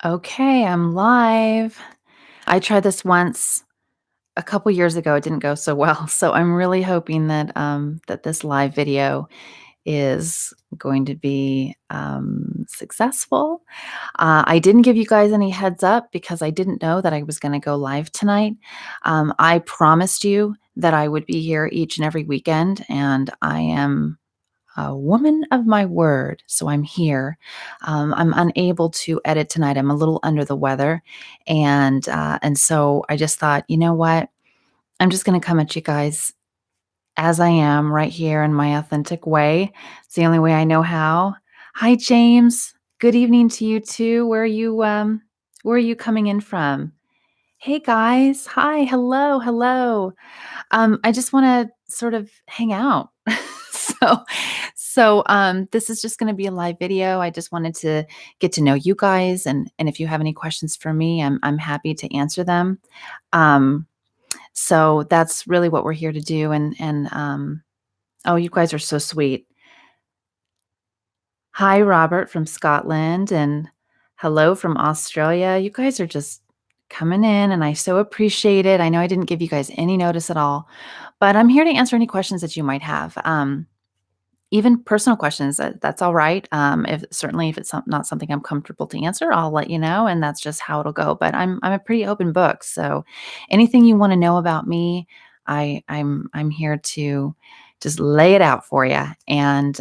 Okay, I'm live. I tried this once a couple years ago. It didn't go so well, so I'm really hoping that this live video is going to be successful. I didn't give you guys any heads up because I didn't know that I was going to go live tonight. I promised you that I would be here each and every weekend, and I am a woman of my word, so I'm here. I'm unable to edit tonight. I'm a little under the weather, and so I just thought, you know what? I'm just going to come at you guys as I am, right here in my authentic way. It's the only way I know how. Hi, James. Good evening to you too. Where are you coming in from? Hey guys. Hi. Hello. Hello. I just want to sort of hang out. so, so this is just going to be a live video. I just wanted to get to know you guys, and if you have any questions for me, I'm happy to answer them. Um, so that's really what we're here to do. And oh, you guys are so sweet. Hi, Robert from Scotland, and hello from Australia. You guys are just coming in, and I so appreciate it. I know I didn't give you guys any notice at all, but I'm here to answer any questions that you might have. Even personal questions, that's all right. If it's not something I'm comfortable to answer, I'll let you know, and that's just how it'll go. But I'm a pretty open book, so anything you want to know about me, I'm here to just lay it out for you. And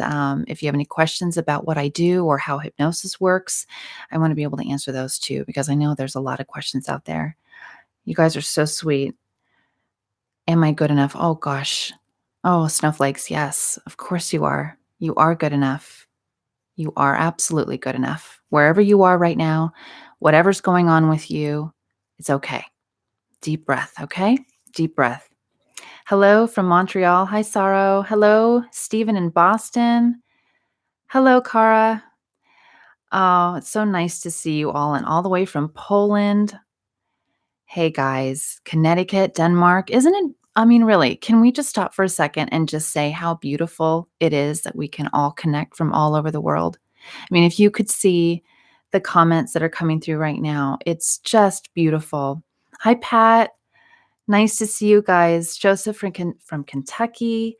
if you have any questions about what I do or how hypnosis works, I want to be able to answer those too, because I know there's a lot of questions out there. You guys are so sweet. Am I good enough? Oh gosh. Oh, snowflakes. Yes, of course you are. You are good enough. You are absolutely good enough. Wherever you are right now, whatever's going on with you, it's okay. Deep breath, okay? Deep breath. Hello from Montreal. Hi, Sorrow. Hello, Stephen in Boston. Hello, Cara. Oh, it's so nice to see you all, and all the way from Poland. Hey guys, Connecticut, Denmark, isn't it? I mean, really, can we just stop for a second and just say how beautiful it is that we can all connect from all over the world? I mean, if you could see the comments that are coming through right now, it's just beautiful. Hi, Pat. Nice to see you guys. Joseph from Kentucky.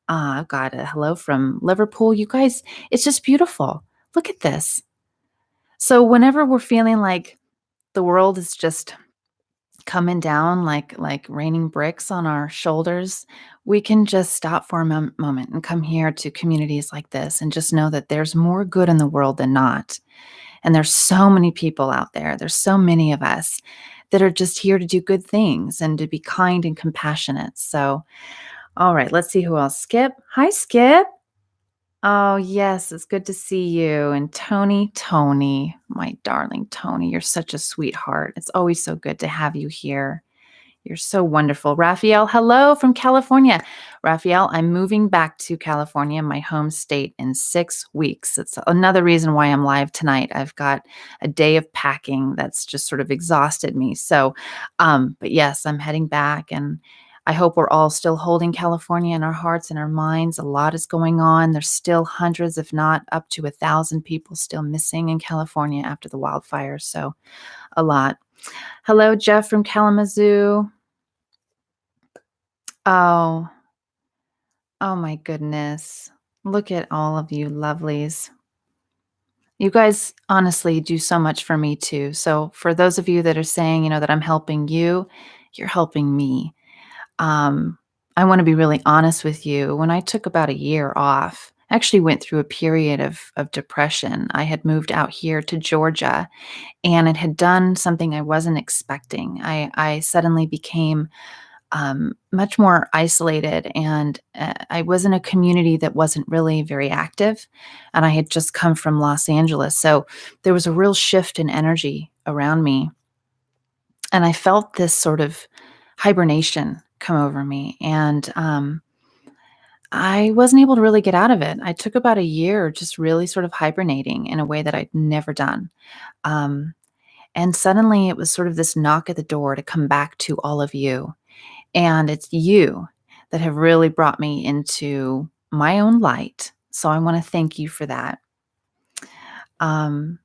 Got a hello from Liverpool. You guys, it's just beautiful. Look at this. So, whenever we're feeling like the world is just coming down like raining bricks on our shoulders, we can just stop for a moment and come here to communities like this and just know that there's more good in the world than not. And there's so many people out there. There's so many of us that are just here to do good things and to be kind and compassionate. So, all right, let's see who else. Skip. Hi, Skip. Oh, yes, it's good to see you. And Tony, my darling Tony, you're such a sweetheart. It's always so good to have you here. You're so wonderful. Raphael, hello from California. Raphael, I'm moving back to California, my home state, in 6 weeks. It's another reason why I'm live tonight. I've got a day of packing that's just sort of exhausted me. So, but yes, I'm heading back, and I hope we're all still holding California in our hearts and our minds. A lot is going on. There's still hundreds, if not up to 1,000 people still missing in California after the wildfires. So a lot. Hello, Jeff from Kalamazoo. Oh, oh my goodness. Look at all of you lovelies. You guys honestly do so much for me too. So for those of you that are saying, that I'm helping you, you're helping me. Um, I want to be really honest with you. When I took about a year off, I actually went through a period of depression. I had moved out here to Georgia, and it had done something I wasn't expecting. I suddenly became much more isolated, and I was in a community that wasn't really very active, and I had just come from Los Angeles, so there was a real shift in energy around me, and I felt this sort of hibernation come over me, and I wasn't able to really get out of it. I took about a year just really sort of hibernating in a way that I'd never done. Um, and suddenly it was sort of this knock at the door to come back to all of you. And it's you that have really brought me into my own light. So I want to thank you for that. Um,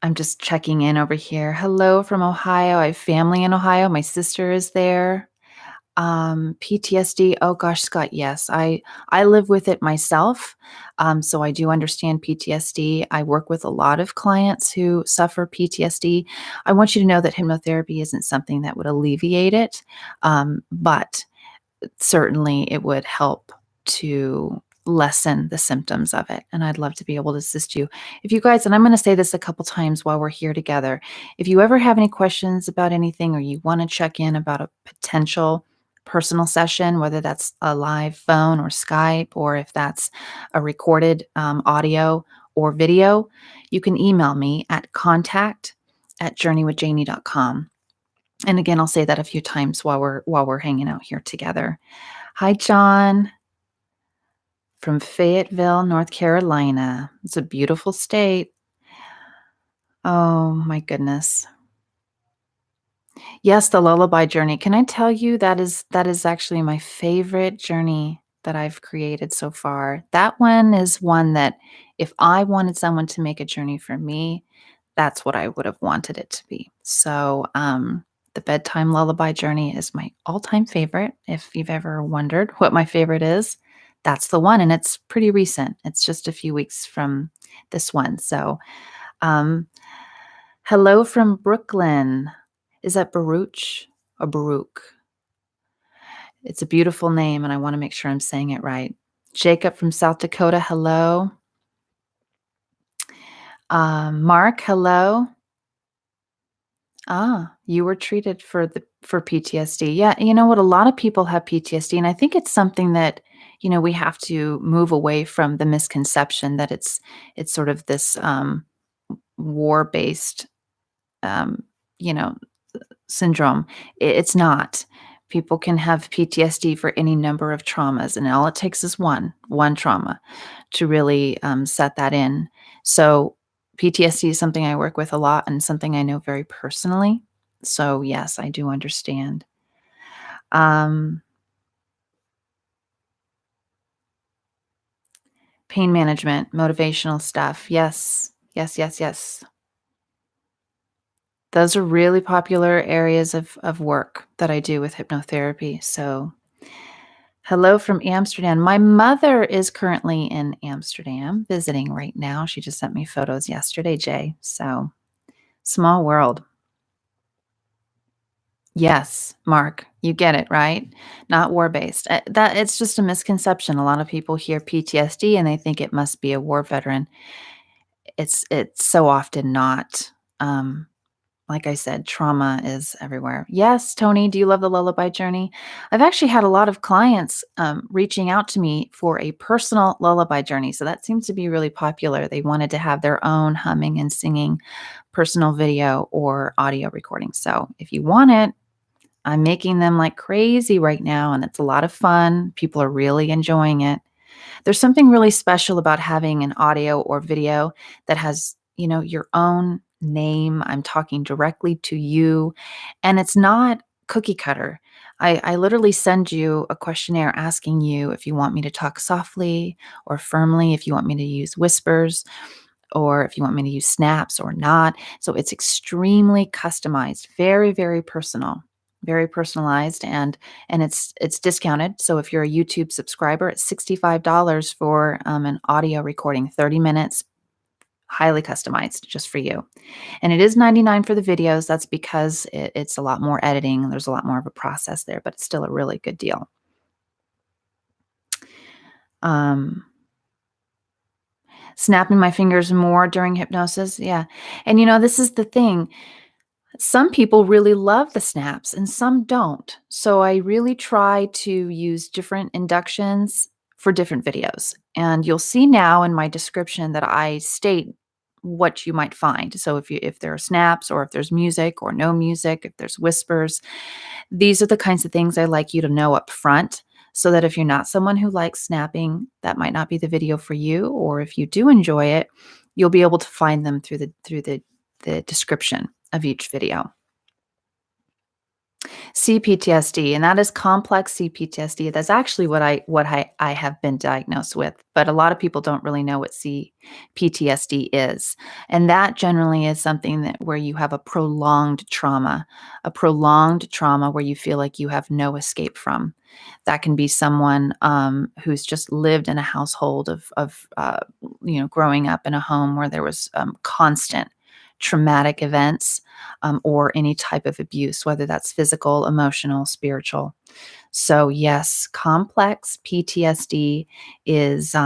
I'm just checking in over here. Hello from Ohio. I have family in Ohio. My sister is there. PTSD. Oh gosh, Scott, yes. I live with it myself. So I do understand PTSD. I work with a lot of clients who suffer PTSD. I want you to know that hypnotherapy isn't something that would alleviate it, but certainly it would help to lessen the symptoms of it. And I'd love to be able to assist you. If you guys, and I'm going to say this a couple times while we're here together, if you ever have any questions about anything or you want to check in about a potential personal session, whether that's a live phone or Skype, or if that's a recorded audio or video, you can email me at contact@journeywithjayni.com. And again, I'll say that a few times while we're hanging out here together. Hi, John from Fayetteville, North Carolina. It's a beautiful state. Oh my goodness. Yes, the lullaby journey. Can I tell you that is actually my favorite journey that I've created so far. That one is one that if I wanted someone to make a journey for me, that's what I would have wanted it to be. So, the bedtime lullaby journey is my all-time favorite. If you've ever wondered what my favorite is, that's the one, and it's pretty recent. It's just a few weeks from this one. So, um, hello from Brooklyn. Is that Baruch or Baruch? It's a beautiful name, and I want to make sure I'm saying it right. Jacob from South Dakota, hello. Mark, hello. You were treated for PTSD. Yeah, you know what? A lot of people have PTSD, and I think it's something that we have to move away from the misconception that it's sort of this war based um, you know syndrome. It's not. People can have PTSD for any number of traumas, and all it takes is one trauma to really set that in. So, PTSD is something I work with a lot and something I know very personally. So, yes, I do understand. Um, Pain management, motivational stuff. Yes, yes, yes, yes. Those are really popular areas of work that I do with hypnotherapy. So, hello from Amsterdam. My mother is currently in Amsterdam visiting right now. She just sent me photos yesterday, Jay. So, small world. Yes, Mark, you get it, right? Not war-based. That it's just a misconception. A lot of people hear PTSD and they think it must be a war veteran. It's so often not. Um, Like I said, trauma is everywhere. Yes, Tony, do you love the lullaby journey? I've actually had a lot of clients reaching out to me for a personal lullaby journey. So that seems to be really popular. They wanted to have their own humming and singing personal video or audio recording. So if you want it, I'm making them like crazy right now, and it's a lot of fun. People are really enjoying it. There's something really special about having an audio or video that has, your own name. I'm talking directly to you, and it's not cookie cutter. I literally send you a questionnaire asking you if you want me to talk softly or firmly, if you want me to use whispers, or if you want me to use snaps or not. So it's extremely customized, very, very personal, very personalized, and it's discounted. So if you're a YouTube subscriber, it's $65 for an audio recording, 30 minutes, highly customized just for you. And it is 99 for the videos. That's because it's a lot more editing. There's a lot more of a process there, but it's still a really good deal. Um, Snapping my fingers more during hypnosis. Yeah. And this is the thing. Some people really love the snaps and some don't. So I really try to use different inductions for different videos. And you'll see now in my description that I state what you might find. So if there are snaps or if there's music or no music, if there's whispers, these are the kinds of things I like you to know up front so that if you're not someone who likes snapping, that might not be the video for you, or if you do enjoy it, you'll be able to find them through the description of each video. CPTSD, and that is complex CPTSD. That's actually what I have been diagnosed with, but a lot of people don't really know what CPTSD is. And that generally is something that where you have a prolonged trauma where you feel like you have no escape from. That can be someone who's just lived in a household of growing up in a home where there was constant traumatic events or any type of abuse, whether that's physical, emotional, spiritual. So, yes, complex PTSD is,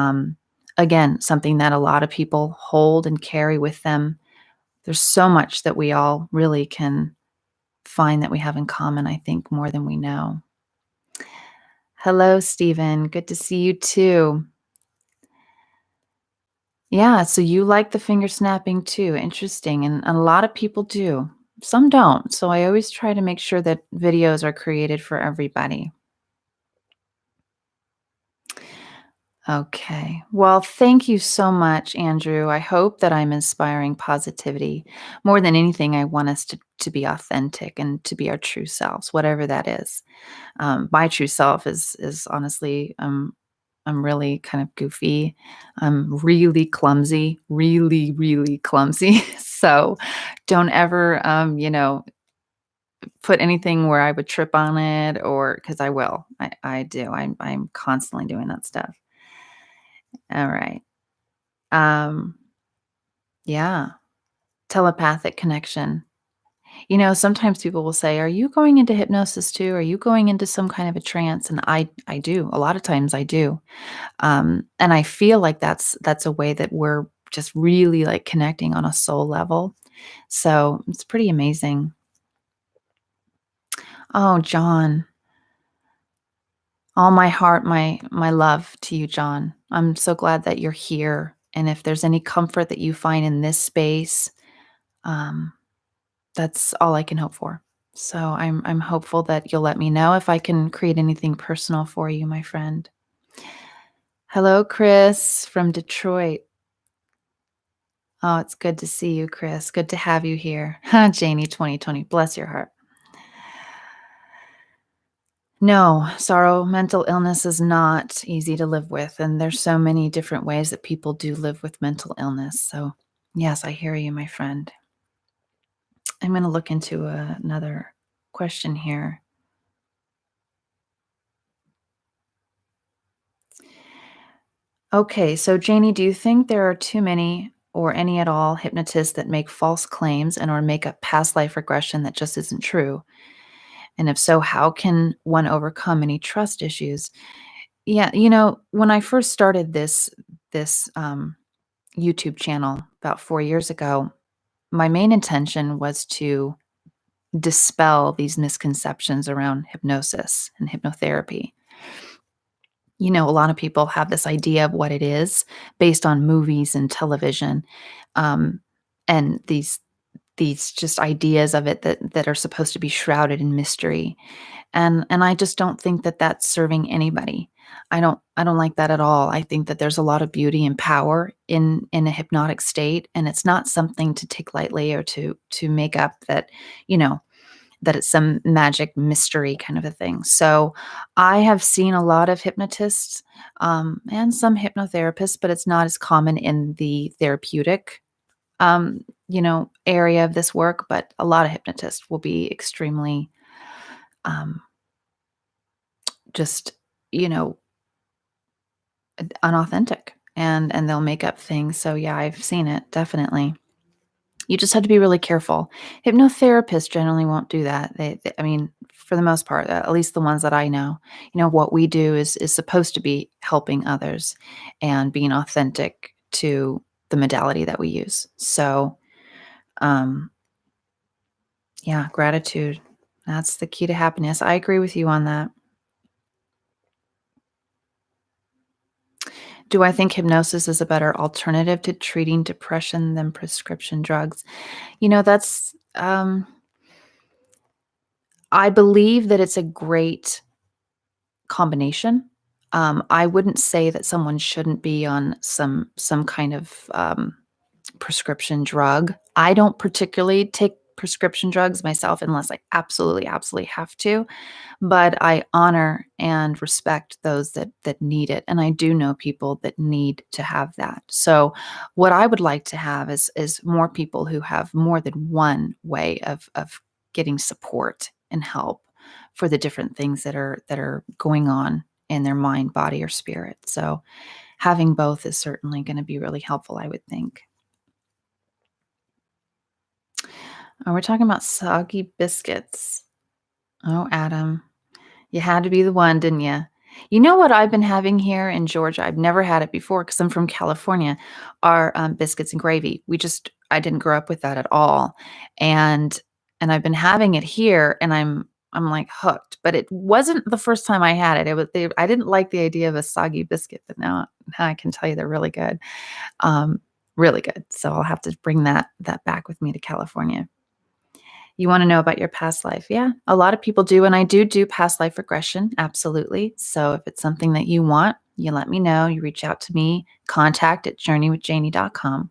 again, something that a lot of people hold and carry with them. There's so much that we all really can find that we have in common, I think, more than we know. Hello, Stephen. Good to see you too. Yeah, so you like the finger snapping too. Interesting. And a lot of people do. Some don't. So I always try to make sure that videos are created for everybody. Okay. Well, thank you so much, Andrew. I hope that I'm inspiring positivity. More than anything, I want us to be authentic and to be our true selves, whatever that is. My true self is honestly, I'm really kind of goofy. I'm really clumsy, really, really clumsy. So don't ever, put anything where I would trip on it or because I will. I do. I'm constantly doing that stuff. All right. Um, yeah. Telepathic connection. Sometimes people will say, "Are you going into hypnosis too? Are you going into some kind of a trance?" And I do. A lot of times I do. And I feel like that's a way that we're just really like connecting on a soul level. So it's pretty amazing. Oh, John, all my heart, my love to you, John. I'm so glad that you're here. And if there's any comfort that you find in this space, um, that's all I can hope for. So I'm hopeful that you'll let me know if I can create anything personal for you, my friend. Hello, Chris from Detroit. Oh, it's good to see you, Chris. Good to have you here. Janie 2020. Bless your heart. No, sorrow, mental illness is not easy to live with. And there's so many different ways that people do live with mental illness. So, yes, I hear you, my friend. I'm going to look into another question here. Okay, so Janie, do you think there are too many or any at all hypnotists that make false claims and or make up past life regression that just isn't true? And if so, how can one overcome any trust issues? Yeah, when I first started this YouTube channel about 4 years ago, my main intention was to dispel these misconceptions around hypnosis and hypnotherapy. A lot of people have this idea of what it is based on movies and television, um, and these just ideas of it that are supposed to be shrouded in mystery. And I just don't think that that's serving anybody. I don't like that at all. I think that there's a lot of beauty and power in a hypnotic state, and it's not something to take lightly or to make up you know, that it's some magic mystery kind of a thing. So I have seen a lot of hypnotists and some hypnotherapists, but it's not as common in the therapeutic area of this work. But a lot of hypnotists will be extremely um, just you know unauthentic and they'll make up things. So yeah, I've seen it definitely. You just have to be really careful. Hypnotherapists generally won't do that. I mean, for the most part, at least the ones that I know, what we do is supposed to be helping others and being authentic to the modality that we use. So, um, yeah, gratitude. That's the key to happiness. I agree with you on that. Do I think hypnosis is a better alternative to treating depression than prescription drugs? That's I believe that it's a great combination. I wouldn't say that someone shouldn't be on some kind of prescription drug. I don't particularly take prescription drugs myself unless I absolutely, absolutely have to, but I honor and respect those that need it, and I do know people that need to have that. So, what I would like to have is more people who have more than one way of getting support and help for the different things that are going on in their mind, body, or spirit. So, having both is certainly going to be really helpful, I would think. Oh, we're talking about soggy biscuits. Oh, Adam. You had to be the one, didn't you? You know what I've been having here in Georgia? I've never had it before because I'm from California, are, biscuits and gravy. I didn't grow up with that at all, and I've been having it here, and I'm, like, hooked, but it wasn't the first time I had it. I didn't like the idea of a soggy biscuit, but now I can tell you they're really good, um, really good, so I'll have to bring that back with me to California. You wanna know about your past life? Yeah, a lot of people do, and I do past life regression, absolutely. So if it's something that you want, you let me know, you reach out to me, contact@journeywithjayni.com.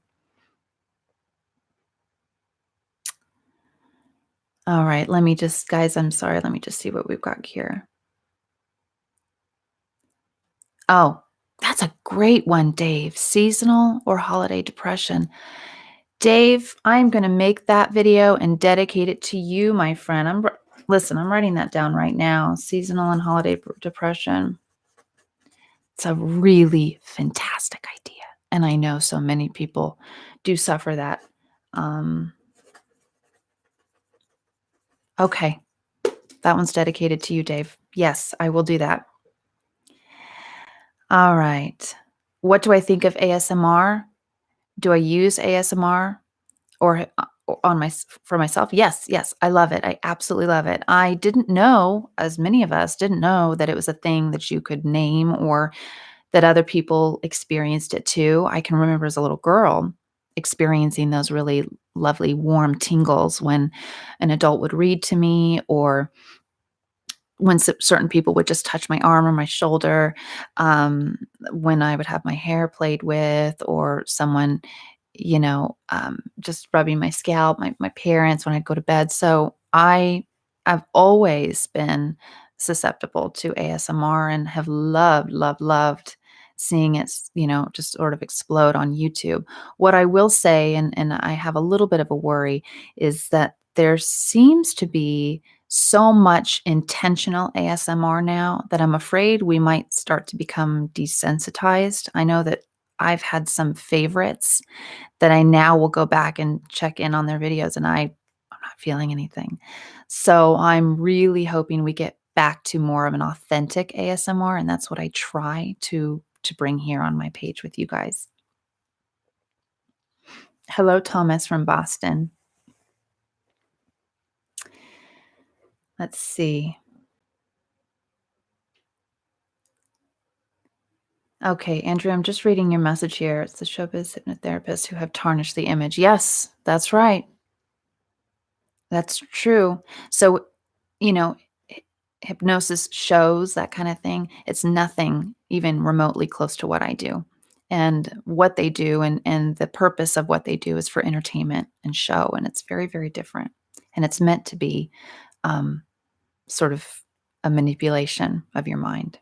Alright, let me just guys, I'm sorry, let me just see what we've got here. Oh, that's a great one, Dave. Seasonal or holiday depression. Dave, I'm gonna make that video and dedicate it to you, my friend. Listen, I'm writing that down right now. Seasonal and holiday depression. It's a really fantastic idea, and I know so many people do suffer that. Um, okay, that one's dedicated to you, Dave. Yes, I will do that. All right. What do I think of ASMR? Do I use ASMR on for myself? Yes, yes, I love it. I absolutely love it. I didn't know, as many of us didn't know, that it was a thing that you could name or that other people experienced it too. I can remember as a little girl experiencing those really lovely warm tingles when an adult would read to me or when certain people would just touch my arm or my shoulder, um, when I would have my hair played with, or someone, just rubbing my scalp, my parents when I'd go to bed. So I've always been susceptible to ASMR and have loved, loved, loved seeing it, just sort of explode on YouTube. What I will say, and I have a little bit of a worry, is that there seems to be so much intentional ASMR now that I'm afraid we might start to become desensitized. I know that I've had some favorites that I now will go back and check in on their videos, and I'm not feeling anything. So I'm really hoping we get back to more of an authentic ASMR, and that's what I try to bring here on my page with you guys. Hello, Thomas from Boston. Let's see. Okay, Andrew, I'm just reading your message here. It's the showbiz hypnotherapists who have tarnished the image. Yes, that's right. That's true. So, you know, hypnosis shows, that kind of thing. It's nothing even remotely close to what I do. And what they do and the purpose of what they do is for entertainment and show. And it's very, very different. And it's meant to be um, sort of a manipulation of your mind.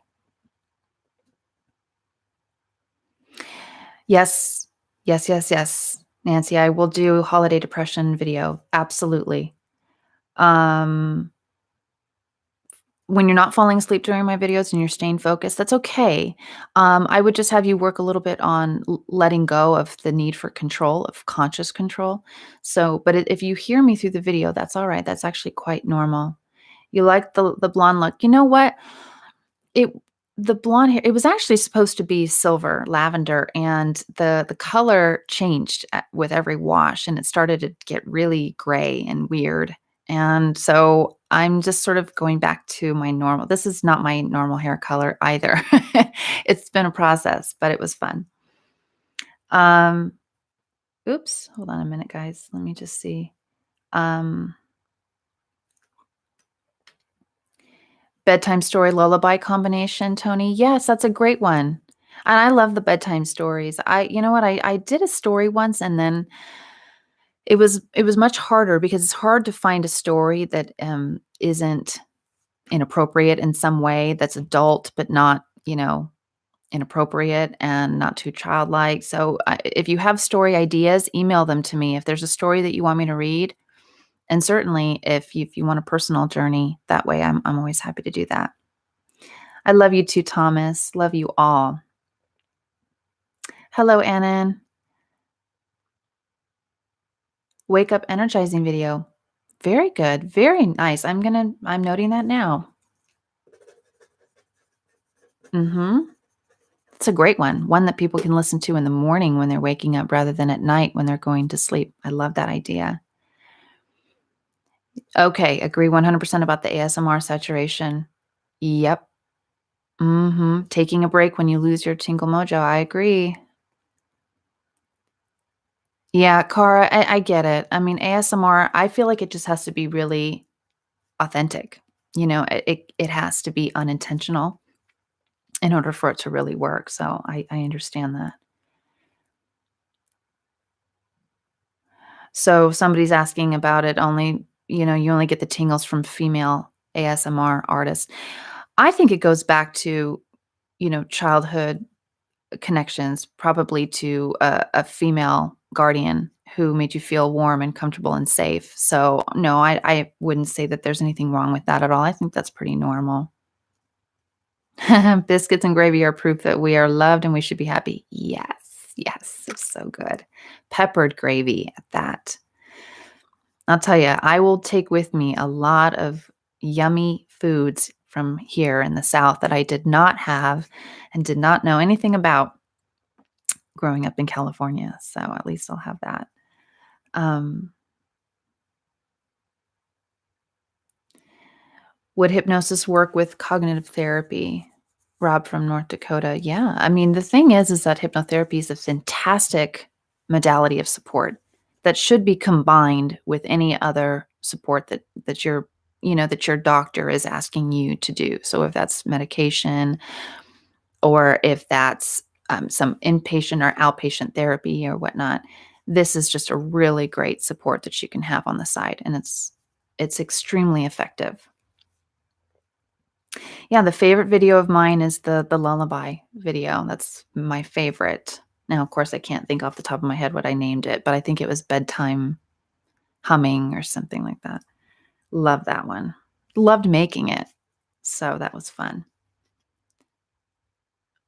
Yes. Yes, yes, yes. Nancy, I will do holiday depression video. Absolutely. Um, when you're not falling asleep during my videos and you're staying focused, that's okay. I would just have you work a little bit on letting go of the need for control, of conscious control. So, but if you hear me through the video, that's all right. That's actually quite normal. You like the blonde look. You know what? It the blonde hair, it was actually supposed to be silver, lavender, and the color changed with every wash, and it started to get really gray and weird. And so I'm just sort of going back to my normal. This is not my normal hair color either. It's been a process, but it was fun. Um, oops, hold on a minute, guys. Let me just see. Um, Bedtime story lullaby combination, Tony? Yes, that's a great one. And I love the bedtime stories. You know what? I did a story once and then It was much harder because it's hard to find a story that, isn't inappropriate in some way, that's adult, but not, inappropriate and not too childlike. So, if you have story ideas, email them to me. If there's a story that you want me to read, and certainly if you want a personal journey that way, I'm always happy to do that. I love you too, Thomas. Love you all. Hello, Annan. Wake up energizing video. Very good. Very nice. I'm noting that now. Mhm. It's a great one. One that people can listen to in the morning when they're waking up rather than at night when they're going to sleep. I love that idea. Okay, agree 100% about the ASMR saturation. Yep. Mhm. Taking a break when you lose your tingle mojo. I agree. Yeah, Cara, I get it. I mean, ASMR, I feel like it just has to be really authentic. It has to be unintentional in order for it to really work. So I understand that. So somebody's asking about it only, you only get the tingles from female ASMR artists. I think it goes back to, childhood connections, probably to a female guardian who made you feel warm and comfortable and safe. So no, I wouldn't say that there's anything wrong with that at all. I think that's pretty normal. Biscuits and gravy are proof that we are loved and we should be happy. Yes. Yes. It's so good. Peppered gravy at that. I'll tell you, I will take with me a lot of yummy foods from here in the South that I did not have and did not know anything about growing up in California. So at least I'll have that. Um, would hypnosis work with cognitive therapy? Rob from North Dakota. Yeah. I mean, the thing is that hypnotherapy is a fantastic modality of support that should be combined with any other support that your doctor is asking you to do. So if that's medication or if that's some inpatient or outpatient therapy or whatnot, this is just a really great support that you can have on the side, and it's extremely effective. Yeah, the favorite video of mine is the lullaby video. That's my favorite. Now, of course, I can't think off the top of my head what I named it, but I think it was bedtime humming or something like that. Love that one. Loved making it. So that was fun.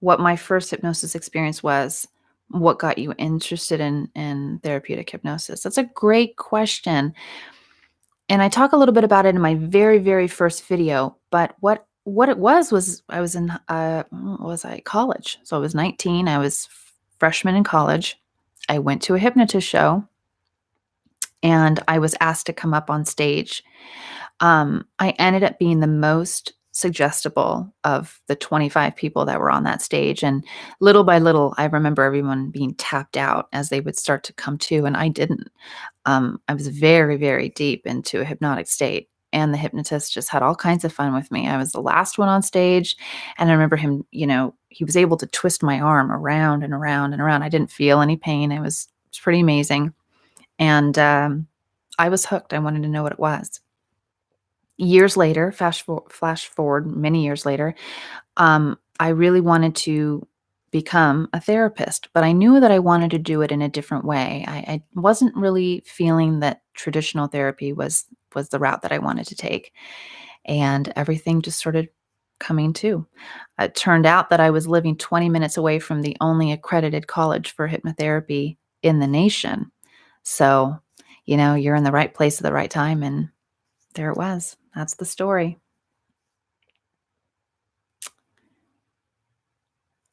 What my first hypnosis experience was, what got you interested in therapeutic hypnosis? That's a great question. And I talk a little bit about it in my very, very first video, but what it was I was in, what was I? College. So I was 19, I was freshman in college. I went to a hypnotist show, and I was asked to come up on stage. I ended up being the most suggestible of the 25 people that were on that stage, and little by little, I remember everyone being tapped out as they would start to come to, and I didn't. I was very, very deep into a hypnotic state, and the hypnotist just had all kinds of fun with me. I was the last one on stage, and I remember him, he was able to twist my arm around and around and around. I didn't feel any pain. It was pretty amazing, and I was hooked. I wanted to know what it was. Years later, flash forward many years later, I really wanted to become a therapist, but I knew that I wanted to do it in a different way. I wasn't really feeling that traditional therapy was the route that I wanted to take, and everything just started coming to. It turned out that I was living 20 minutes away from the only accredited college for hypnotherapy in the nation. So, you're in the right place at the right time, and there it was. That's the story.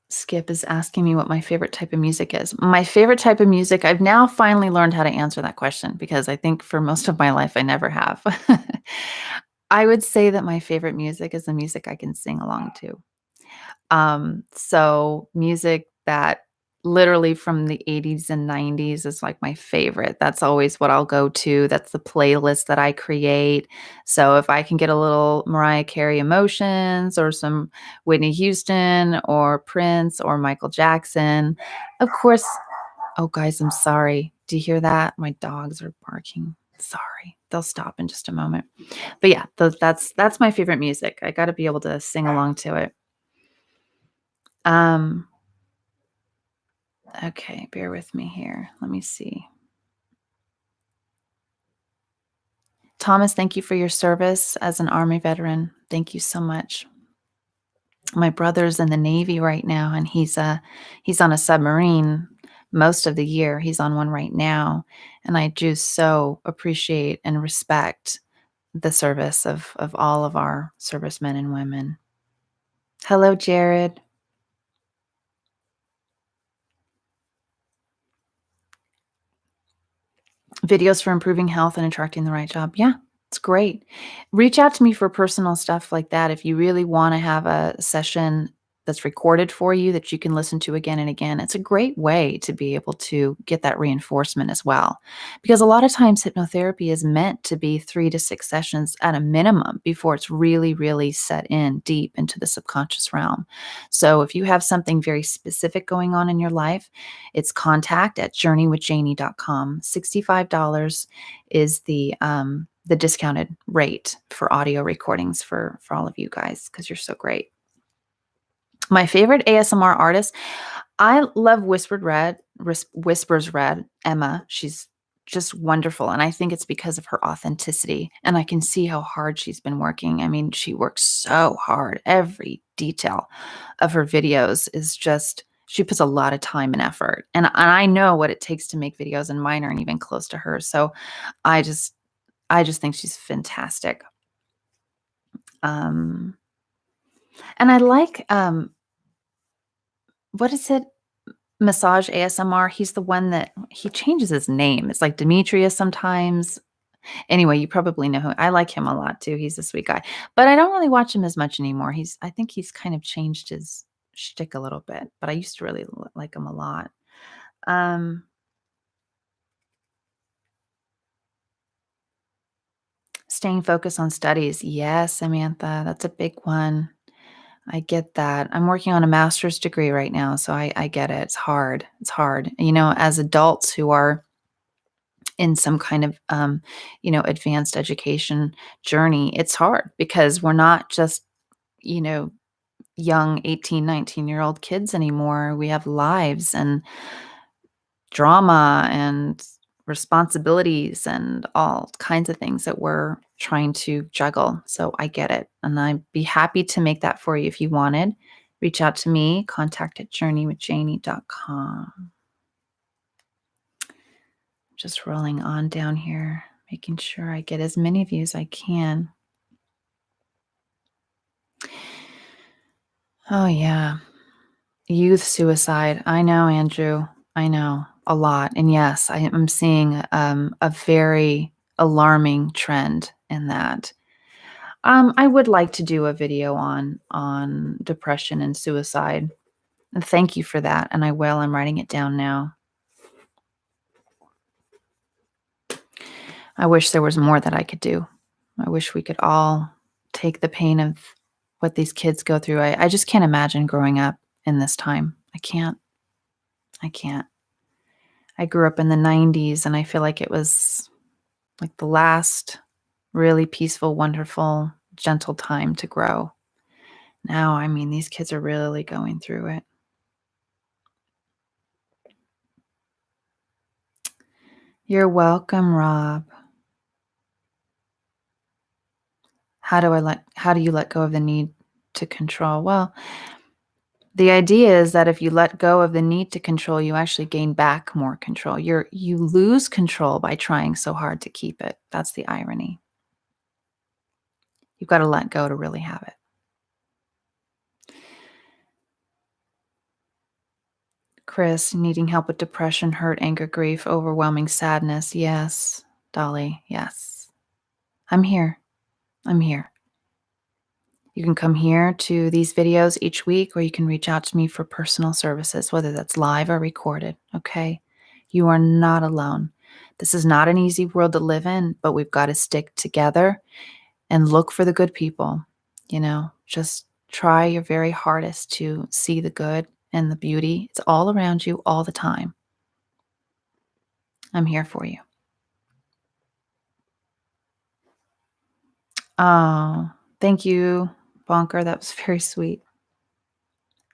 Skip is asking me what my favorite type of music is. My favorite type of music, I've now finally learned how to answer that question because I think for most of my life I never have. I would say that my favorite music is the music I can sing along to. So music that literally from the 80s and 90s is like my favorite. That's always what I'll go to. That's the playlist that I create. So if I can get a little Mariah Carey emotions or some Whitney Houston or Prince or Michael Jackson, of course. Oh, guys, I'm sorry. Do you hear that? My dogs are barking. Sorry. They'll stop in just a moment. But yeah, that's my favorite music. I got to be able to sing along to it. Um, okay, bear with me here. Let me see. Thomas, thank you for your service as an Army veteran. Thank you so much. My brother's in the Navy right now, and he's on a submarine most of the year. He's on one right now, and I do so appreciate and respect the service of all of our servicemen and women. Hello, Jared. Videos for improving health and attracting the right job. Yeah, it's great. Reach out to me for personal stuff like that. If you really want to have a session that's recorded for you that you can listen to again and again, it's a great way to be able to get that reinforcement as well. Because a lot of times hypnotherapy is meant to be 3 to 6 sessions at a minimum before it's really, really set in deep into the subconscious realm. So if you have something very specific going on in your life, it's contact@journeywithjayni.com. $65 is the discounted rate for audio recordings for all of you guys because you're so great. My favorite ASMR artist, I love Whispers Red, Emma. She's just wonderful, and I think it's because of her authenticity, and I can see how hard she's been working. I mean, she works so hard. Every detail of her videos is just she puts a lot of time and effort, and I know what it takes to make videos, and mine aren't even close to hers. So I just I just think she's fantastic. Um, and I like what is it? Massage ASMR. He's the one that he changes his name. It's like Demetrius sometimes. Anyway, you probably know who I like him a lot too. He's a sweet guy. But I don't really watch him as much anymore. I think he's kind of changed his shtick a little bit, but I used to really like him a lot. Um, Staying focused on studies. Yes, Samantha, that's a big one. I get that. I'm working on a master's degree right now, so I get it. It's hard. It's hard. As adults who are in some kind of advanced education journey, it's hard because we're not just you know young 18, 19-year-old kids anymore. We have lives and drama and responsibilities and all kinds of things that we're trying to juggle. So I get it, and I'd be happy to make that for you if you wanted. Reach out to me, contact@journeywithjayni.com. Just rolling on down here, making sure I get as many of you as I can. Oh, yeah. Youth suicide. I know, Andrew. I know a lot. And yes, I am seeing a very alarming trend in that. I would like to do a video on depression and suicide. And thank you for that. And I will. I'm writing it down now. I wish there was more that I could do. I wish we could all take the pain of what these kids go through. I just can't imagine growing up in this time. I can't. I can't. I grew up in the 90s, and I feel like it was like the last really peaceful, wonderful, gentle time to grow. Now, I mean, these kids are really going through it. You're welcome, Rob. How do you let go of the need to control? Well, the idea is that if you let go of the need to control, you actually gain back more control. You lose control by trying so hard to keep it. That's the irony. You've got to let go to really have it. Chris, needing help with depression, hurt, anger, grief, overwhelming sadness. Yes. Dolly, yes. I'm here. I'm here. You can come here to these videos each week, or you can reach out to me for personal services, whether that's live or recorded. Okay? You are not alone. This is not an easy world to live in, but we've got to stick together and look for the good people. Just try your very hardest to see the good and the beauty. It's all around you all the time. I'm here for you. Oh, thank you, Bonker. That was very sweet.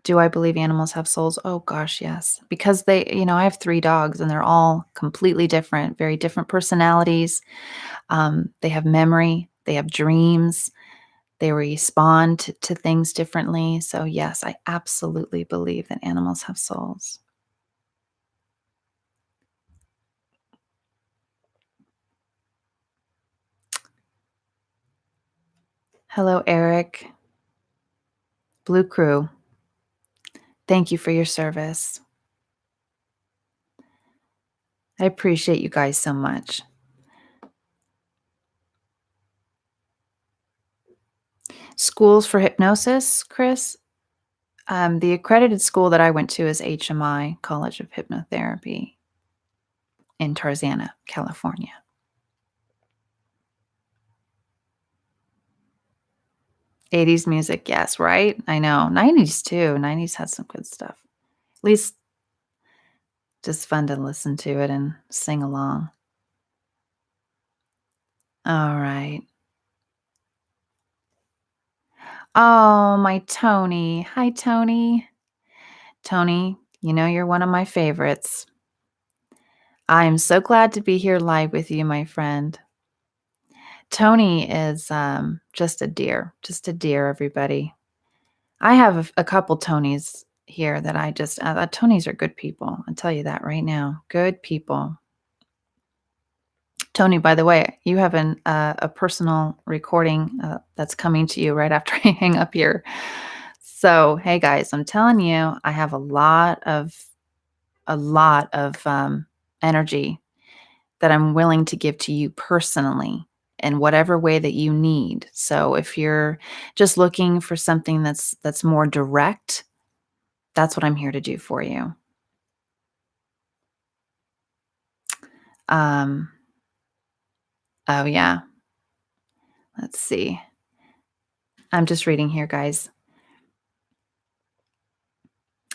Do I believe animals have souls? Oh gosh, yes. Because I have 3 dogs and they're all completely different, very different personalities. They have memory, they have dreams, they respond to things differently. So yes, I absolutely believe that animals have souls. Hello, Eric. Blue Crew. Thank you for your service. I appreciate you guys so much. Schools for hypnosis, Chris? The accredited school that I went to is HMI, College of Hypnotherapy in Tarzana, California. 80s music, yes, right? I know. 90s too. 90s had some good stuff. At least just fun to listen to it and sing along. All right. Oh, my Tony. Hi, Tony. Tony, you're one of my favorites. I'm so glad to be here live with you, my friend. Tony is just a dear, everybody. I have a couple Tonys here that Tonys are good people. I'll tell you that right now. Good people. Tony, by the way, you have a personal recording that's coming to you right after I hang up here. So, hey guys, I'm telling you, I have a lot of energy that I'm willing to give to you personally in whatever way that you need. So, if you're just looking for something that's more direct, that's what I'm here to do for you. Um, oh yeah. Let's see. I'm just reading here, guys.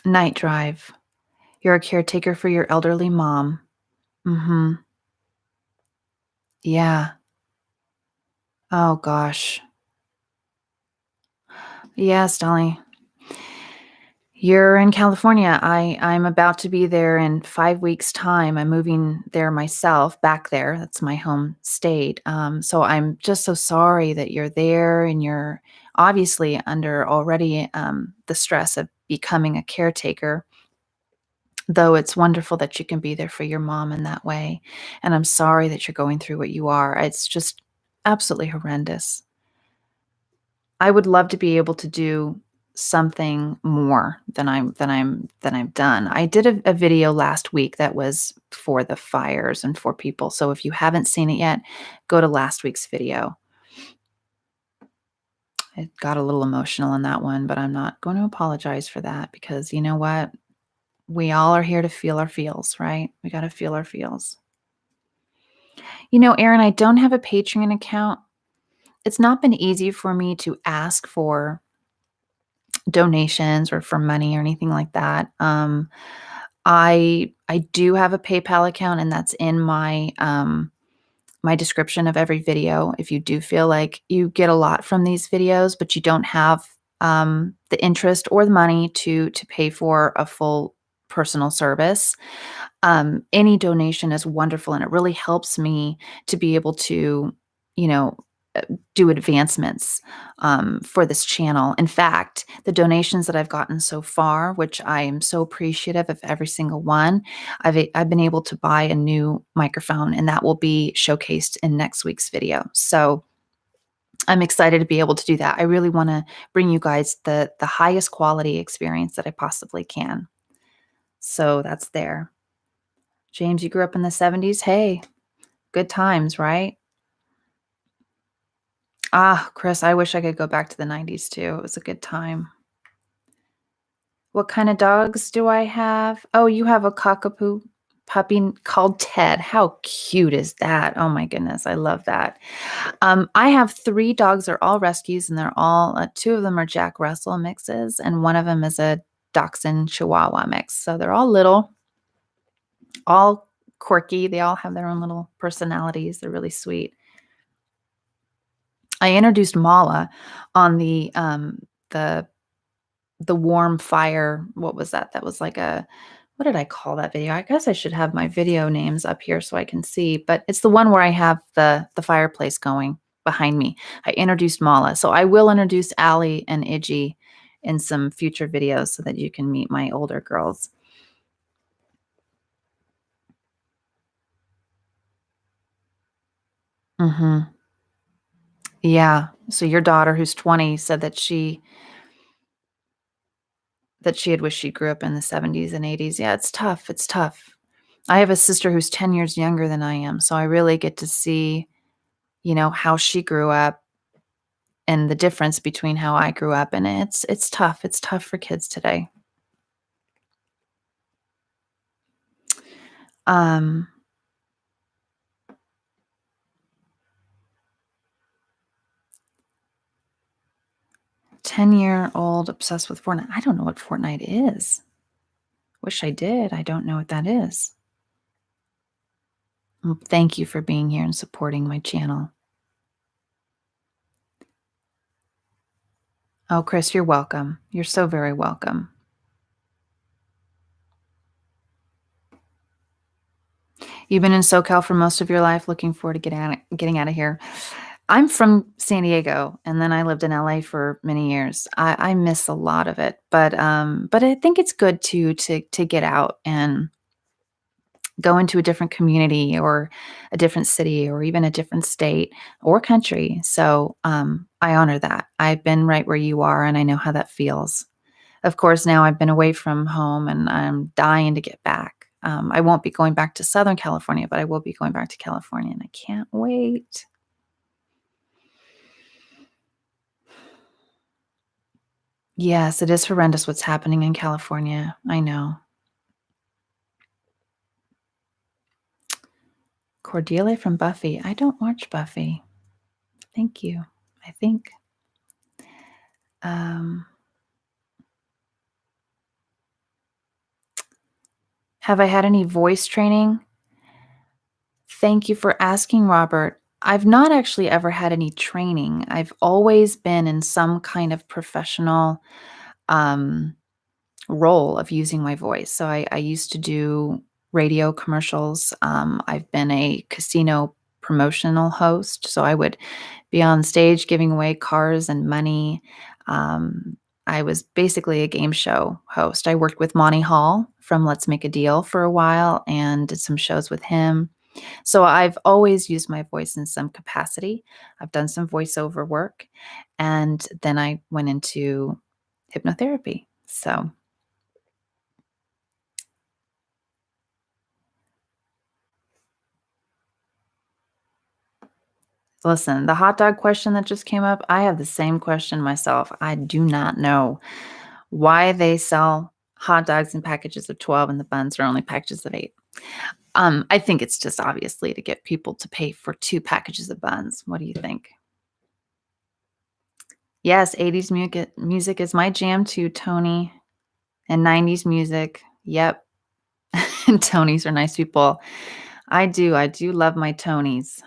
Night drive. You're a caretaker for your elderly mom. Mhm. Yeah. Oh gosh. Yes, Dolly. You're in California. I'm about to be there in 5 weeks' time. I'm moving there myself, back there. That's my home state. So I'm just so sorry that you're there and you're obviously under already the stress of becoming a caretaker. Though it's wonderful that you can be there for your mom in that way. And I'm sorry that you're going through what you are. It's just absolutely horrendous. I would love to be able to do something more than I've done. I did a video last week that was for the fires and for people. So if you haven't seen it yet, go to last week's video. It got a little emotional in that one, but I'm not going to apologize for that because you know what? We all are here to feel our feels, right? We got to feel our feels. Aaron, I don't have a Patreon account. It's not been easy for me to ask for donations or for money or anything like that. I do have a PayPal account, and that's in my description of every video. If you do feel like you get a lot from these videos, but you don't have the interest or the money to pay for a full personal service, any donation is wonderful, and it really helps me to be able to, you know, uh, do advancements for this channel. In fact, the donations that I've gotten so far, which I am so appreciative of every single one, I've been able to buy a new microphone, and that will be showcased in next week's video. So I'm excited to be able to do that. I really want to bring you guys the highest quality experience that I possibly can. So that's there. James, you grew up in the 70s. Hey, good times, right? Ah, Chris, I wish I could go back to the 90s too. It was a good time. What kind of dogs do I have? Oh, you have a cockapoo puppy called Ted. How cute is that? Oh my goodness, I love that. I have 3 dogs. They're all rescues, and they're all 2 of them are Jack Russell mixes, and one of them is a Dachshund Chihuahua mix. So they're all little, all quirky. They all have their own little personalities. They're really sweet. I introduced Mala on the the warm fire. What was that? That was like a what did I call that video? I guess I should have my video names up here so I can see, but it's the one where I have the fireplace going behind me. I introduced Mala. So I will introduce Allie and Iggy in some future videos so that you can meet my older girls. Mhm. Yeah. So your daughter who's 20 said that she had wished she grew up in the 70s and 80s. Yeah, it's tough. It's tough. I have a sister who's 10 years younger than I am, so I really get to see, how she grew up and the difference between how I grew up, and it's tough. It's tough for kids today. Um, 10-year-old obsessed with Fortnite. I don't know what Fortnite is. Wish I did. I don't know what that is. Thank you for being here and supporting my channel. Oh, Chris, you're welcome. You're so very welcome. You've been in SoCal for most of your life. Looking forward to getting out of here. I'm from San Diego, and then I lived in LA for many years. I miss a lot of it, but I think it's good to get out and go into a different community or a different city or even a different state or country. So I honor that. I've been right where you are, and I know how that feels. Of course, now I've been away from home, and I'm dying to get back. I won't be going back to Southern California, but I will be going back to California, and I can't wait. Yes, it is horrendous what's happening in California. I know. Cordelia from Buffy. I don't watch Buffy. Thank you. I think. Um, have I had any voice training? Thank you for asking, Robert. I've not actually ever had any training. I've always been in some kind of professional um, role of using my voice. So I used to do radio commercials. I've been a casino promotional host. So I would be on stage giving away cars and money. Um, I was basically a game show host. I worked with Monty Hall from Let's Make a Deal for a while and did some shows with him. So I've always used my voice in some capacity. I've done some voiceover work, and then I went into hypnotherapy. So listen, the hot dog question that just came up, I have the same question myself. I do not know why they sell hot dogs in packages of 12 and the buns are only packages of 8. I think it's just obviously to get people to pay for 2 packages of buns. What do you think? Yes, 80s music is my jam too, Tony, and 90s music. Yep. And Tonys are nice people. I do love my Tonys.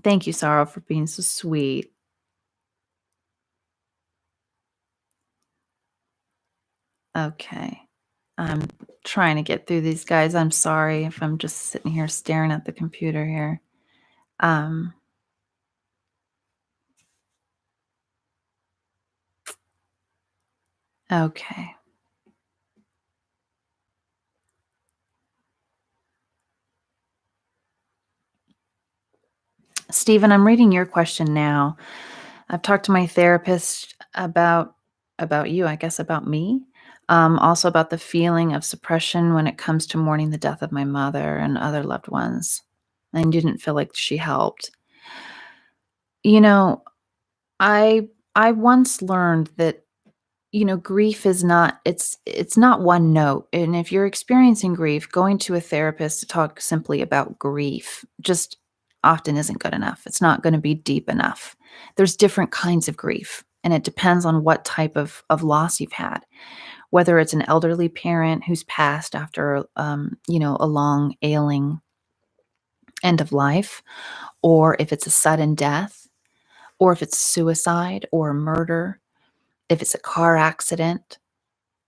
Thank you, Sorrow, for being so sweet. Okay. I'm trying to get through these guys. I'm sorry if I'm just sitting here staring at the computer here. Um, okay. Stephen, I'm reading your question now. I've talked to my therapist about you, I guess about me. Also about the feeling of suppression when it comes to mourning the death of my mother and other loved ones. I didn't feel like she helped. You know, I once learned that grief is not it's not one note. And if you're experiencing grief, going to a therapist to talk simply about grief just often isn't good enough. It's not going to be deep enough. There's different kinds of grief. And it depends on what type of loss you've had, whether it's an elderly parent who's passed after, a long ailing end of life, or if it's a sudden death, or if it's suicide or murder, if it's a car accident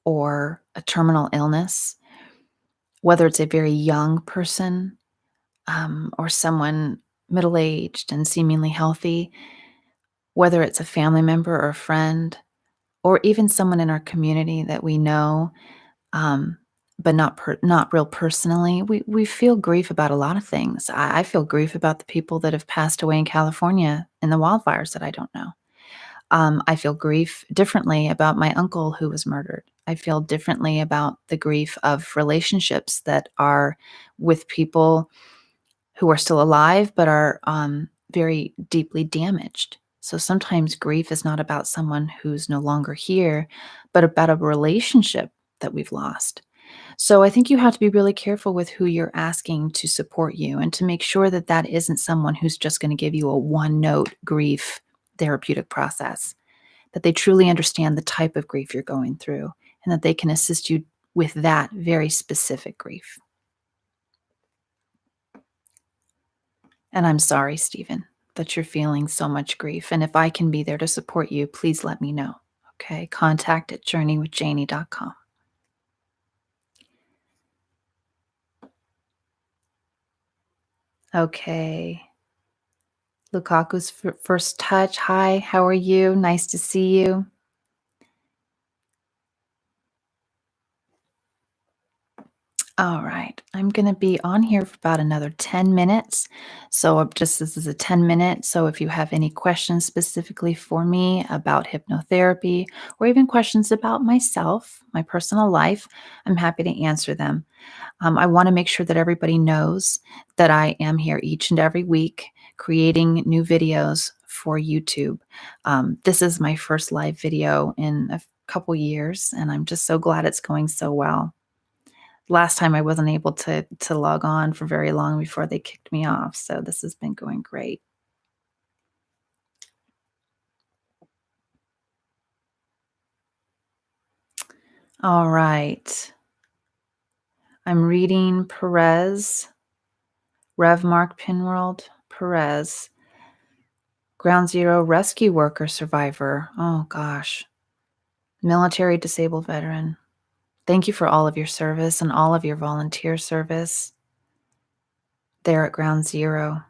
or a terminal illness, whether it's a very young person, or someone middle aged and seemingly healthy, whether it's a family member or a friend, or even someone in our community that we know, um, but not real personally. We feel grief about a lot of things. I feel grief about the people that have passed away in California in the wildfires that I don't know. I feel grief differently about my uncle who was murdered. I feel differently about the grief of relationships that are with people who are still alive but are very deeply damaged. So sometimes grief is not about someone who's no longer here, but about a relationship that we've lost. So I think you have to be really careful with who you're asking to support you and to make sure that that isn't someone who's just going to give you a one note grief therapeutic process, that they truly understand the type of grief you're going through and that they can assist you with that very specific grief. And I'm sorry, Stephen, that you're feeling so much grief. And if I can be there to support you, please let me know. Okay. Contact at journeywithjayni.com. Okay. Lukaku's first touch. Hi, how are you? Nice to see you. All right. I'm going to be on here for about another 10 minutes. So, this is a 10-minute. So, if you have any questions specifically for me about hypnotherapy or even questions about myself, my personal life, I'm happy to answer them. I want to make sure that everybody knows that I am here each and every week creating new videos for YouTube. This is my first live video in a couple years, and I'm just so glad it's going so well. Last time I wasn't able to log on for very long before they kicked me off, so this has been going great. All right. I'm reading Rev Mark Pinworld Perez, Ground Zero rescue worker survivor. Oh gosh. Military disabled veteran. Thank you for all of your service and all of your volunteer service there at Ground Zero.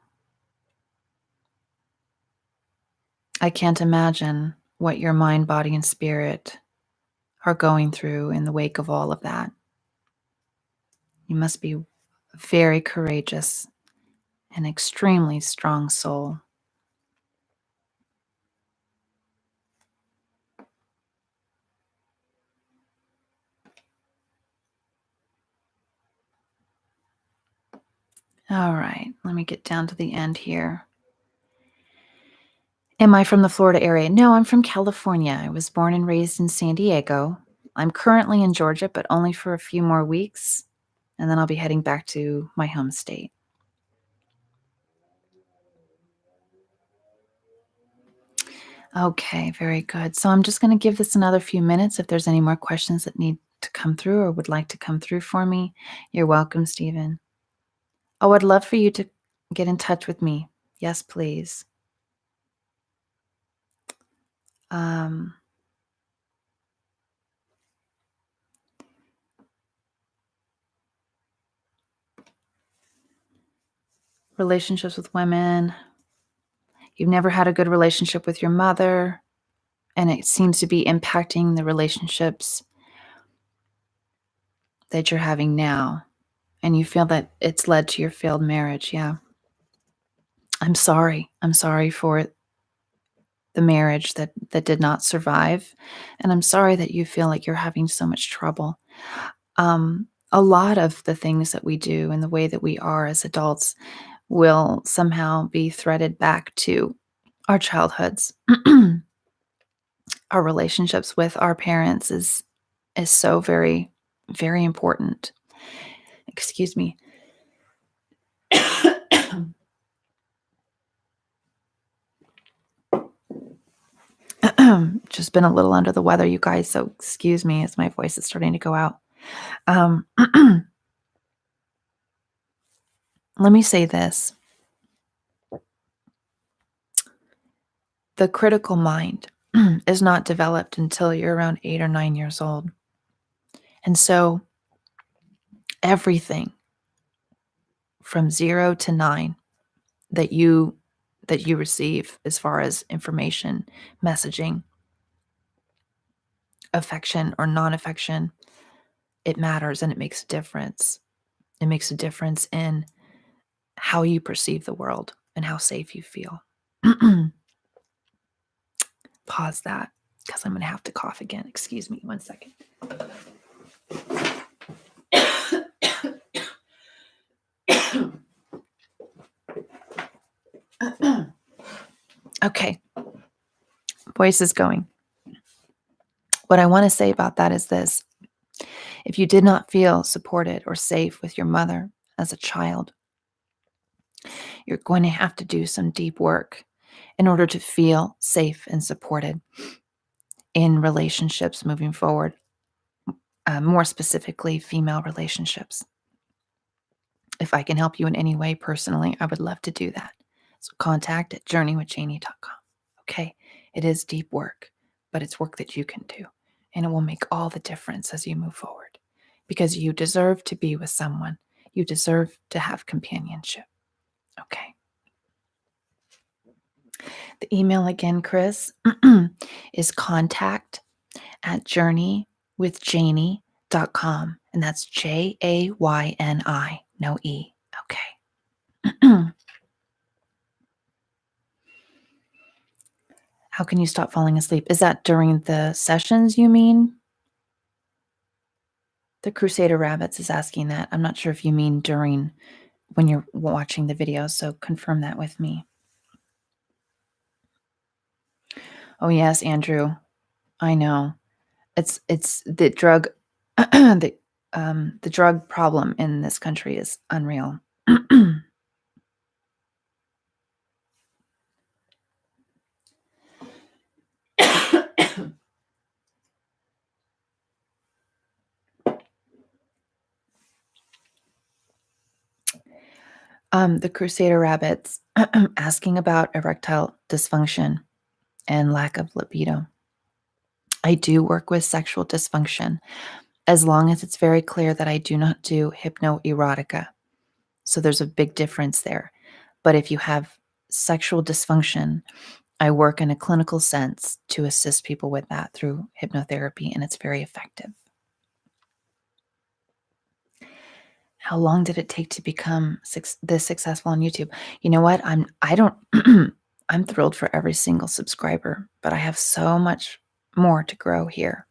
I can't imagine what your mind, body, and spirit are going through in the wake of all of that. You must be very courageous and extremely strong soul. All right, let me get down to the end here. Am I from the Florida area? No, I'm from California. I was born and raised in San Diego. I'm currently in Georgia, but only for a few more weeks, and then I'll be heading back to my home state. Okay, very good. So I'm just going to give this another few minutes. If there's any more questions that need to come through or would like to come through for me, you're welcome, Stephen. Oh, I'd love for you to get in touch with me. Yes, please. Um, Relationships with women. You've never had a good relationship with your mother, and it seems to be impacting the relationships that you're having now. And you feel that it's led to your failed marriage. Yeah. I'm sorry. I'm sorry for the marriage that did not survive. And I'm sorry that you feel like you're having so much trouble. A lot of the things that we do and the way that we are as adults will somehow be threaded back to our childhoods. Our relationships with our parents is so very, very important. Excuse me. Just been a little under the weather, you guys, so excuse me as my voice is starting to go out. Um, let me say this. The critical mind is not developed until you're around 8 or 9 years old. And so everything from 0 to 9 that you receive as far as information, messaging, affection or non-affection, it matters and it makes a difference. It makes a difference in how you perceive the world and how safe you feel. Pause that because I'm going to have to cough again. Excuse me 1 second. Okay. Voice is going. What I want to say about that is this. If you did not feel supported or safe with your mother as a child, you're going to have to do some deep work in order to feel safe and supported in relationships moving forward, more specifically, female relationships. If I can help you in any way personally, I would love to do that. So contact at journeywithjayni.com. Okay, it is deep work, but it's work that you can do, and it will make all the difference as you move forward because you deserve to be with someone. You deserve to have companionship. Okay. The email again, Chris, is contact at journeywithjayni.com. And that's Jayni, no E. Okay. How can you stop falling asleep? Is that during the sessions, you mean? The Crusader Rabbits is asking that. I'm not sure if you mean during when you're watching the video, so confirm that with me. Oh yes, Andrew. I know. It's the drug the drug problem in this country is unreal. The Crusader Rabbits asking about erectile dysfunction and lack of libido. I do work with sexual dysfunction as long as it's very clear that I do not do hypnoerotica. So there's a big difference there. But if you have sexual dysfunction, I work in a clinical sense to assist people with that through hypnotherapy, and it's very effective. How long did it take to become this successful on YouTube? You know what? I don't I'm thrilled for every single subscriber, but I have so much more to grow here.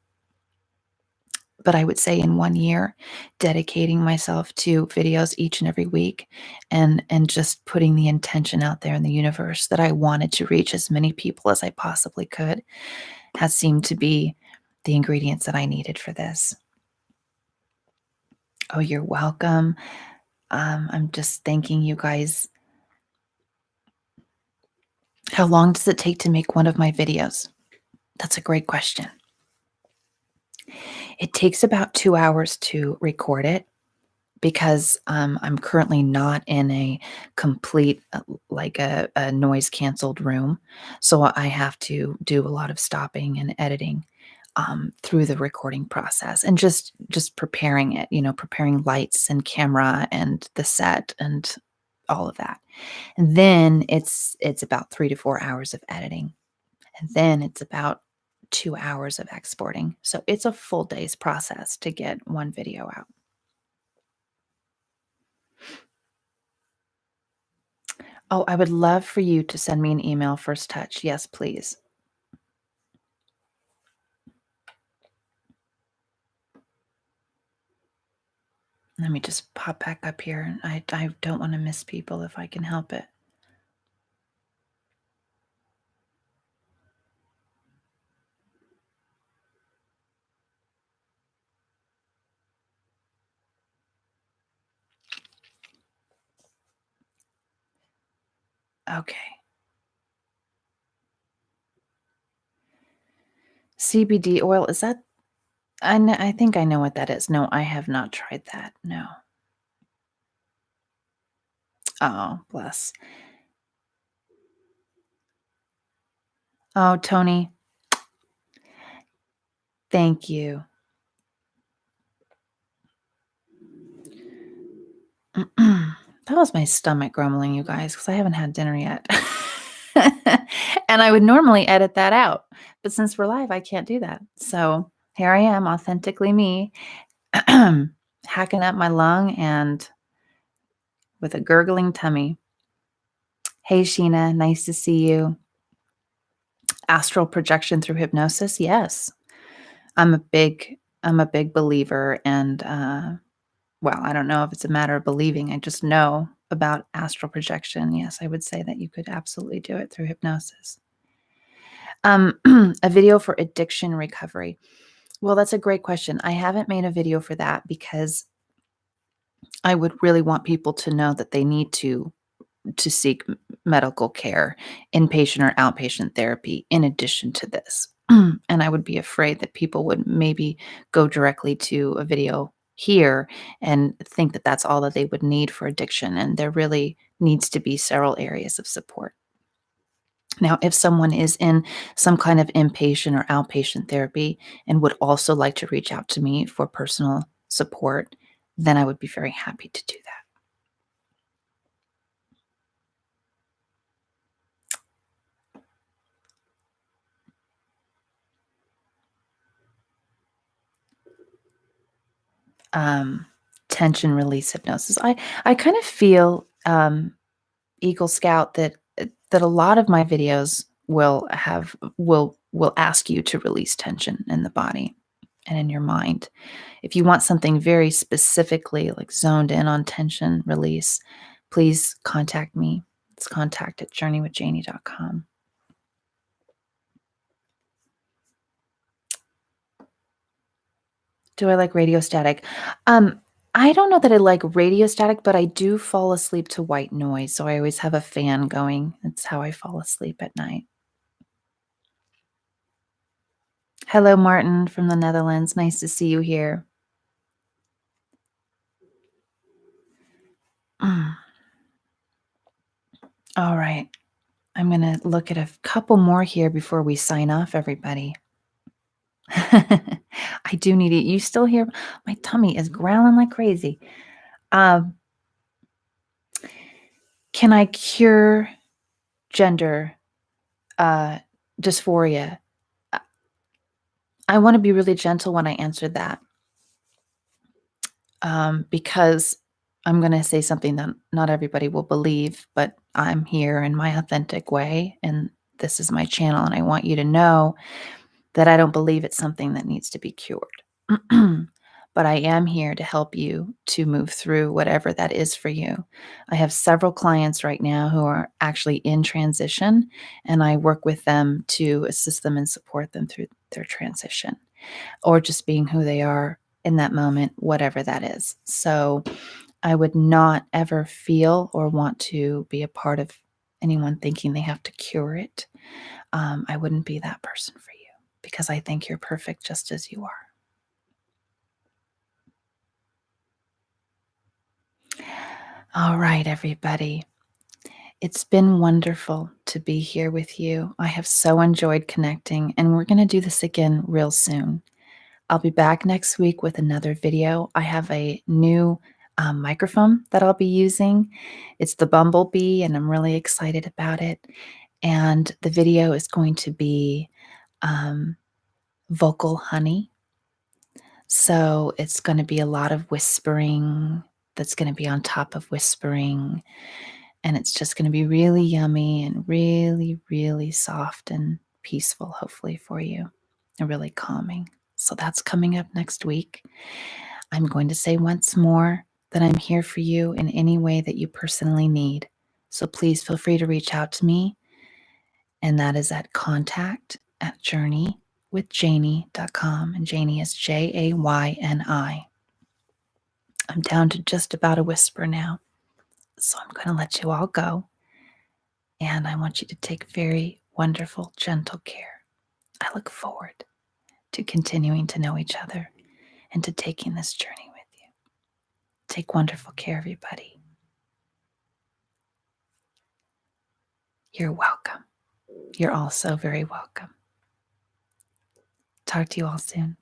But I would say in 1 year, dedicating myself to videos each and every week and just putting the intention out there in the universe that I wanted to reach as many people as I possibly could has seemed to be the ingredients that I needed for this. Oh, you're welcome. I'm just thanking you guys. How long does it take to make one of my videos? That's a great question. It takes about 2 hours to record it because I'm currently not in a complete, like a noise canceled room. So I have to do a lot of stopping and editing through the recording process and just preparing it, preparing lights and camera and the set and all of that. And then it's about 3 to 4 hours of editing. And then it's about 2 hours of exporting. So it's a full day's process to get one video out. Oh, I would love for you to send me an email, First Touch. Yes, please. Let me just pop back up here. I don't want to miss people if I can help it. Okay. CBD oil, is that I think I know what that is. No, I have not tried that, no. Oh, bless. Oh, Tony, thank you. That was my stomach grumbling, you guys, because I haven't had dinner yet. And I would normally edit that out, but since we're live, I can't do that. So here I am, authentically me, hacking up my lung and with a gurgling tummy. Hey, Sheena, nice to see you. Astral projection through hypnosis? Yes. I'm a big believer, and well, I don't know if it's a matter of believing. I just know about astral projection. Yes, I would say that you could absolutely do it through hypnosis. A video for addiction recovery. Well, that's a great question. I haven't made a video for that because I would really want people to know that they need to seek medical care, inpatient or outpatient therapy in addition to this. And I would be afraid that people would maybe go directly to a video here and think that that's all that they would need for addiction. And there really needs to be several areas of support. Now, if someone is in some kind of inpatient or outpatient therapy and would also like to reach out to me for personal support, then I would be very happy to do that. um, tension release hypnosis. I kind of feel, Eagle Scout, that a lot of my videos will ask you to release tension in the body and in your mind. If you want something very specifically like zoned in on tension release, please contact me. It's contact@journeywithjayni.com. Do I like radio static? Um, I don't know that I like radio static, but I do fall asleep to white noise, so I always have a fan going. That's how I fall asleep at night. Hello, Martin from the Netherlands. Nice to see you here. Mm. All right. I'm going to look at a couple more here before we sign off, everybody. I do need it. You still hear? My tummy is growling like crazy. Um, can I cure gender uh, dysphoria? I want to be really gentle when I answer that, because I'm going to say something that not everybody will believe, but I'm here in my authentic way, and this is my channel, and I want you to know that I don't believe it's something that needs to be cured. But I am here to help you to move through whatever that is for you. I have several clients right now who are actually in transition, and I work with them to assist them and support them through their transition or just being who they are in that moment, whatever that is. So I would not ever feel or want to be a part of anyone thinking they have to cure it. I wouldn't be that person for you because I think you're perfect just as you are. All right, everybody. It's been wonderful to be here with you. I have so enjoyed connecting, and we're going to do this again real soon. I'll be back next week with another video. I have a new microphone that I'll be using. It's the Bumblebee, and I'm really excited about it. And the video is going to be vocal honey. So it's going to be a lot of whispering that's going to be on top of whispering. And it's just going to be really yummy and really, really soft and peaceful, hopefully, for you, and really calming. So that's coming up next week. I'm going to say once more that I'm here for you in any way that you personally need. So please feel free to reach out to me. And that is at contact@journeywithjayni.com. And Jayni is Jayni. I'm down to just about a whisper now. So I'm going to let you all go. And I want you to take very wonderful, gentle care. I look forward to continuing to know each other and to taking this journey with you. Take wonderful care, everybody. You're welcome. You're all so very welcome. Talk to you all soon.